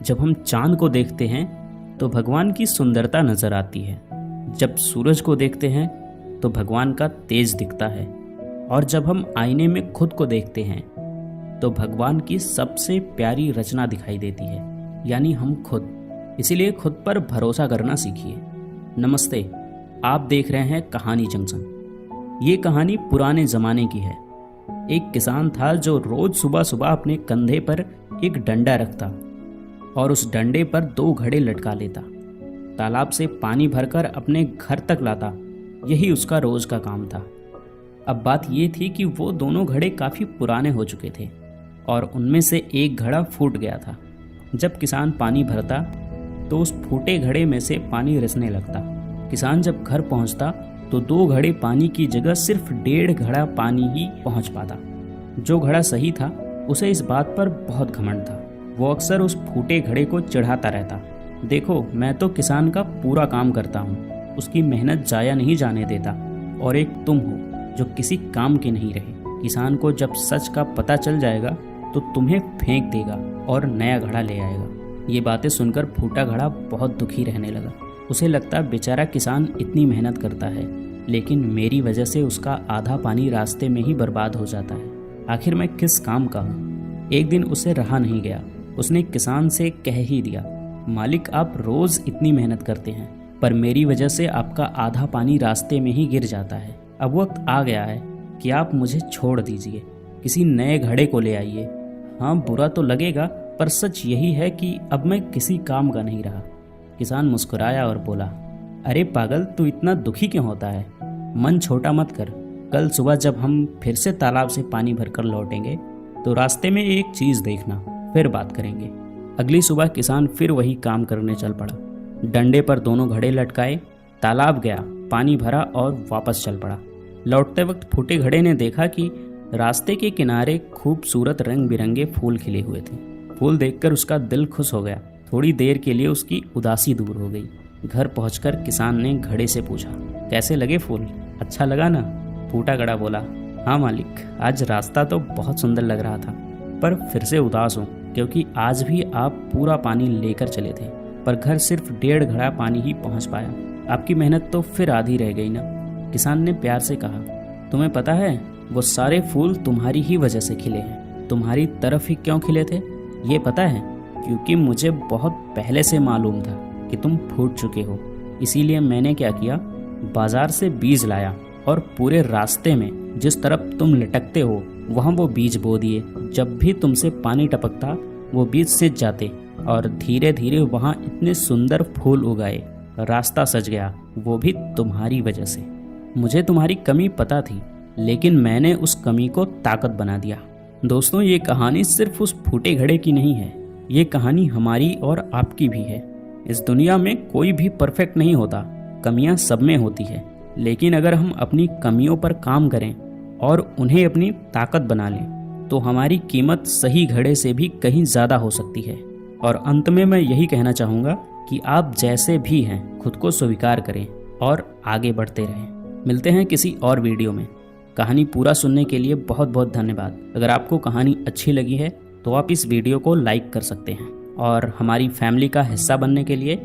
जब हम चांद को देखते हैं तो भगवान की सुंदरता नजर आती है। जब सूरज को देखते हैं तो भगवान का तेज दिखता है। और जब हम आईने में खुद को देखते हैं तो भगवान की सबसे प्यारी रचना दिखाई देती है, यानी हम खुद। इसीलिए खुद पर भरोसा करना सीखिए। नमस्ते, आप देख रहे हैं कहानी जंक्शन। ये कहानी पुराने ज़माने की है। एक किसान था जो रोज सुबह सुबह अपने कंधे पर एक डंडा रखता और उस डंडे पर 2 घड़े लटका लेता। तालाब से पानी भरकर अपने घर तक लाता। यही उसका रोज का काम था। अब बात ये थी कि वो दोनों घड़े काफ़ी पुराने हो चुके थे और उनमें से एक घड़ा फूट गया था। जब किसान पानी भरता तो उस फूटे घड़े में से पानी रिसने लगता। किसान जब घर पहुंचता तो 2 घड़े पानी की जगह सिर्फ 1.5 घड़ा पानी ही पहुंच पाता। जो घड़ा सही था उसे इस बात पर बहुत घमंड था। वो अक्सर उस फूटे घड़े को चिढ़ाता रहता। देखो, मैं तो किसान का पूरा काम करता हूँ, उसकी मेहनत जाया नहीं जाने देता, और एक तुम हो जो किसी काम के नहीं रहे। किसान को जब सच का पता चल जाएगा तो तुम्हें फेंक देगा और नया घड़ा ले आएगा। ये बातें सुनकर फूटा घड़ा बहुत दुखी रहने लगा। उसे लगता बेचारा किसान इतनी मेहनत करता है, लेकिन मेरी वजह से उसका आधा पानी रास्ते में ही बर्बाद हो जाता है। आखिर मैं किस काम का हूँ। एक दिन उसे रहा नहीं गया। उसने किसान से कह ही दिया, मालिक, आप रोज इतनी मेहनत करते हैं, पर मेरी वजह से आपका आधा पानी रास्ते में ही गिर जाता है। अब वक्त आ गया है कि आप मुझे छोड़ दीजिए, किसी नए घड़े को ले आइए। हाँ, बुरा तो लगेगा, पर सच यही है कि अब मैं किसी काम का नहीं रहा। किसान मुस्कुराया और बोला, अरे पागल, तू इतना दुखी क्यों होता है? मन छोटा मत कर। कल सुबह जब हम फिर से तालाब से पानी भरकर लौटेंगे तो रास्ते में एक चीज़ देखना, फिर बात करेंगे। अगली सुबह किसान फिर वही काम करने चल पड़ा। डंडे पर दोनों घड़े लटकाए, तालाब गया, पानी भरा और वापस चल पड़ा। लौटते वक्त फूटे घड़े ने देखा कि रास्ते के किनारे खूबसूरत रंग बिरंगे फूल खिले हुए थे। फूल देखकर उसका दिल खुश हो गया। थोड़ी देर के लिए उसकी उदासी दूर हो गई। घर पहुंचकर किसान ने घड़े से पूछा, कैसे लगे फूल? अच्छा लगा ना? फूटा घड़ा बोला, हाँ मालिक, आज रास्ता तो बहुत सुंदर लग रहा था, पर फिर से उदास हूँ क्योंकि आज भी आप पूरा पानी लेकर चले थे, पर घर सिर्फ 1.5 घड़ा पानी ही पहुँच पाया। आपकी मेहनत तो फिर आधी रह गई ना। किसान ने प्यार से कहा, तुम्हें पता है, वो सारे फूल तुम्हारी ही वजह से खिले हैं। तुम्हारी तरफ ही क्यों खिले थे ये पता है? क्योंकि मुझे बहुत पहले से मालूम था कि तुम फूट चुके हो। इसीलिए मैंने क्या किया, बाजार से बीज लाया और पूरे रास्ते में जिस तरफ तुम लटकते हो वहाँ वो बीज बो दिए। जब भी तुमसे पानी टपकता वो बीज सिंच जाते और धीरे धीरे वहाँ इतने सुंदर फूल उगाए। रास्ता सज गया, वो भी तुम्हारी वजह से। मुझे तुम्हारी कमी पता थी, लेकिन मैंने उस कमी को ताकत बना दिया। दोस्तों, ये कहानी सिर्फ उस फूटे घड़े की नहीं है, ये कहानी हमारी और आपकी भी है। इस दुनिया में कोई भी परफेक्ट नहीं होता, कमियां सब में होती है, लेकिन अगर हम अपनी कमियों पर काम करें और उन्हें अपनी ताकत बना लें तो हमारी कीमत सही घड़े से भी कहीं ज़्यादा हो सकती है। और अंत में मैं यही कहना चाहूँगा कि आप जैसे भी हैं खुद को स्वीकार करें और आगे बढ़ते रहें। मिलते हैं किसी और वीडियो में। कहानी पूरा सुनने के लिए बहुत बहुत धन्यवाद। अगर आपको कहानी अच्छी लगी है तो आप इस वीडियो को लाइक कर सकते हैं और हमारी फैमिली का हिस्सा बनने के लिए